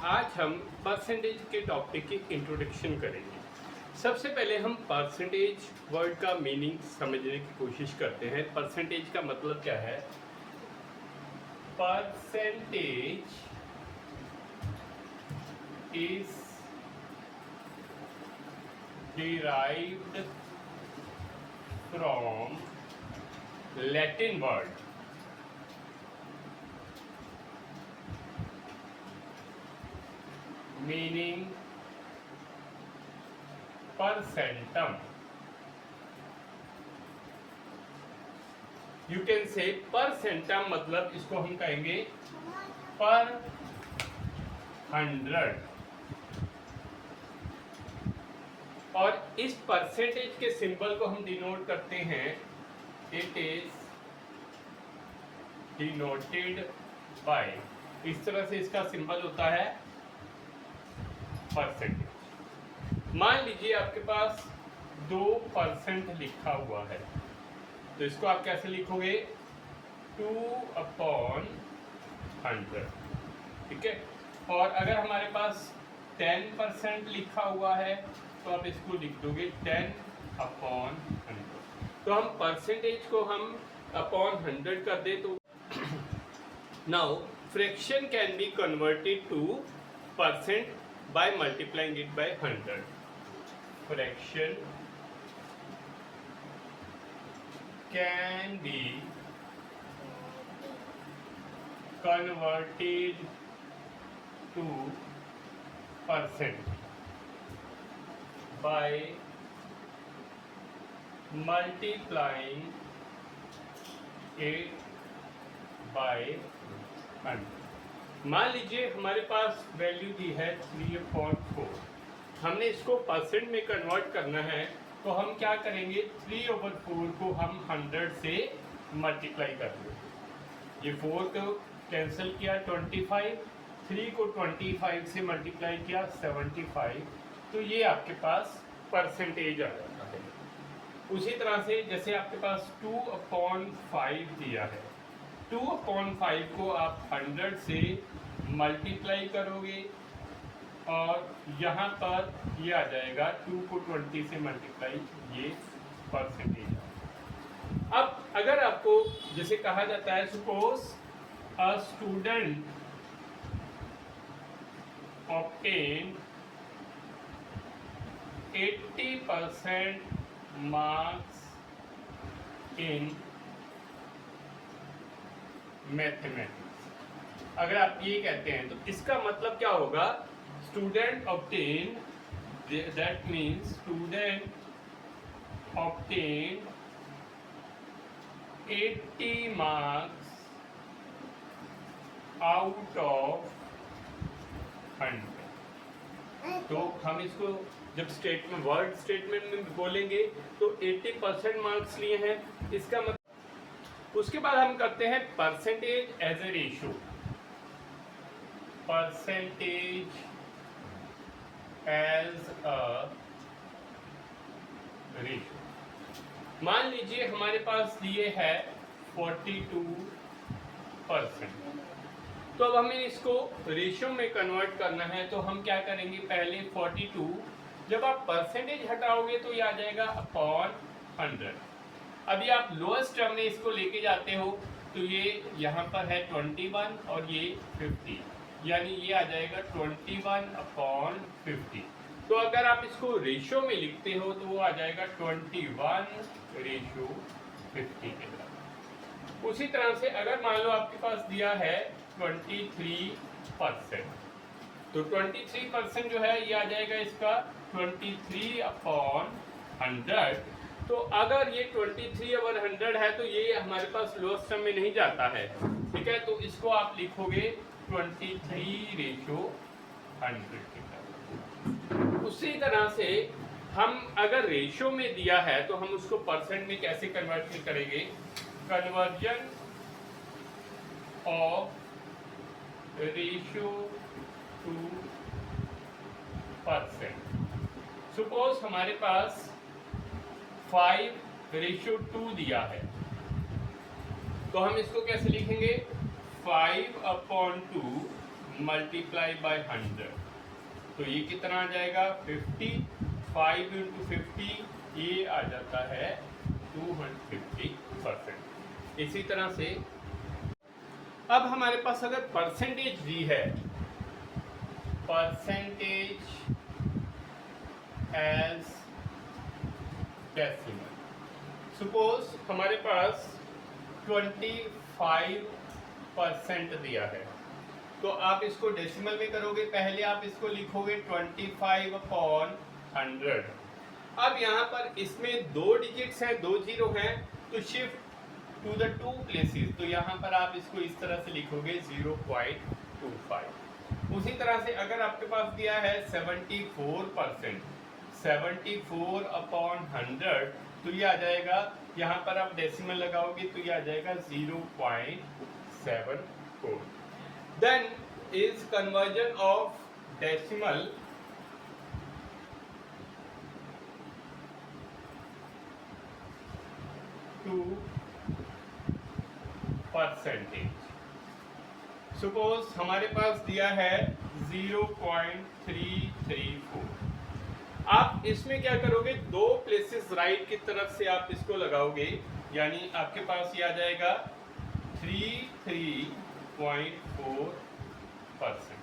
आज हम परसेंटेज के टॉपिक की इंट्रोडक्शन करेंगे। सबसे पहले हम परसेंटेज वर्ड का मीनिंग समझने की कोशिश करते हैं। परसेंटेज का मतलब क्या है? Percentage is derived from Latin word meaning percentum. You can say percentum मतलब इसको हम कहेंगे पर 100। और इस परसेंटेज के सिंबल को हम डिनोट करते हैं, इट इज डिनोटेड बाय, इस तरह से इसका सिंबल होता है परसेंटेज। मान लीजिए आपके पास 2% लिखा हुआ है, तो इसको आप कैसे लिखोगे? 2/100, ठीक है। और अगर हमारे पास 10% लिखा हुआ है तो आप इसको लिख दोगे 10/100। तो हम परसेंटेज को हम अपॉन 100 कर दे तो now fraction can be converted two percent by multiplying it by 100. Fraction can be converted to percent by multiplying it by 100. मान लीजिए हमारे पास वैल्यू दी है 3/4, हमने इसको परसेंट में कन्वर्ट करना है, तो हम क्या करेंगे? 3/4 को हम 100 से मल्टीप्लाई कर देंगे। ये 4 को कैंसिल किया 25, 3 को 25 से मल्टीप्लाई किया 75, तो ये आपके पास परसेंटेज आ जाता है। उसी तरह से जैसे आपके पास 2/5 दिया है, 2/5 को आप 100 से मल्टीप्लाई करोगे और यहाँ पर ये आ जाएगा 2 को 20 से मल्टीप्लाई, ये परसेंटेज। अब अगर आपको जैसे कहा जाता है, suppose a student obtain 80% marks in mathematics, अगर आप ये कहते हैं तो इसका मतलब क्या होगा? Student obtain, that means student obtain 80 marks out of 100। तो हम इसको जब स्टेटमेंट वर्ड स्टेटमेंट में बोलेंगे तो 80% मार्क्स लिए हैं, इसका मतलब। उसके बाद हम करते हैं percentage as a ratio. Percentage as a ratio. मान लीजिए हमारे पास लिए है 42%, तो अब हमें इसको रेशियो में कन्वर्ट करना है, तो हम क्या करेंगे? पहले 42, जब आप परसेंटेज हटाओगे तो ये आ जाएगा अपॉन 100। अभी आप लोएस्ट टर्म में इसको लेके जाते हो तो ये यहाँ पर है 21 और ये 50, यानी ये आ जाएगा 21/50। तो अगर आप इसको रेशियो में लिखते हो तो वो आ जाएगा 21:50 के साथ। उसी तरह से अगर मान लो आपके पास दिया है 23%, तो 23% जो है ये आ जाएगा इसका 23/100। तो अगर ये 23/100 है तो ये हमारे पास लोएस्ट टर्म में नहीं जाता है, ठीक है। तो इसको आप लिखोगे 23/100। उसी तरह से हम अगर रेशियो में दिया है तो हम उसको परसेंट में कैसे कन्वर्ट करेंगे? Conversion of ratio two percent. Suppose हमारे पास 5:2 दिया है, तो हम इसको कैसे लिखेंगे? 5/2 मल्टीप्लाई बाय 100, तो ये कितना आ जाएगा 50, 5 इंटू 50 ये आ जाता है 250%। इसी तरह से अब हमारे पास अगर परसेंटेज दी है, परसेंटेज एज डेसिमल, सपोज हमारे पास 25% दिया है, तो आप इसको डेसिमल में करोगे, पहले आप इसको लिखोगे 25/100। अब यहाँ पर इसमें 2 डिजिट्स हैं, 2 जीरो हैं, तो शिफ्ट टू द 2 प्लेसेस, तो यहाँ पर आप इसको इस तरह से लिखोगे 0.25। उसी तरह से अगर आपके पास दिया है 74%, 74/100, तो ये आ जाएगा, यहाँ पर आप डेसिमल लगाओगे तो ये आ जाएगा 0.74। Then is conversion of decimal to percentage. Suppose हमारे पास दिया है 0.334, आप इसमें क्या करोगे, 2 प्लेसेस राइट की तरफ से आप इसको लगाओगे, यानी आपके पास ये आ जाएगा 33.4%।